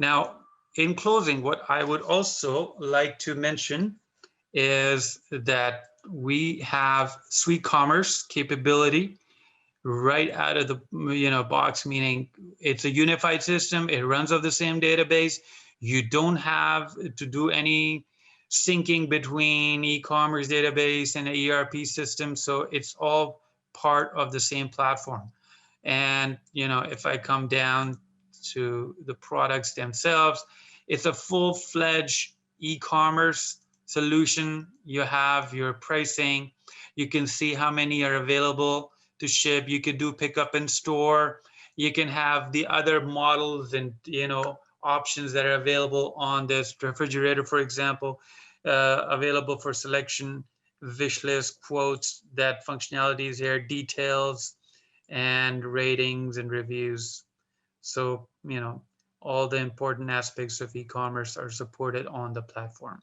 Now, in closing, what I would also like to mention is that we have eCommernce capability right out of the box, meaning it's a unified system. It runs off the same database. You don't have to do any syncing between eCommernce database and the ERP system. So it's all part of the same platform. And if I come down to the products themselves, it's a full-fledged e-commerce solution. You have your pricing. You can see how many are available to ship. You can do pickup in store. You can have the other models and options that are available on this refrigerator, for example, available for selection, wish list, quotes, that functionality is here, details, and ratings and reviews. So all the important aspects of e-commerce are supported on the platform.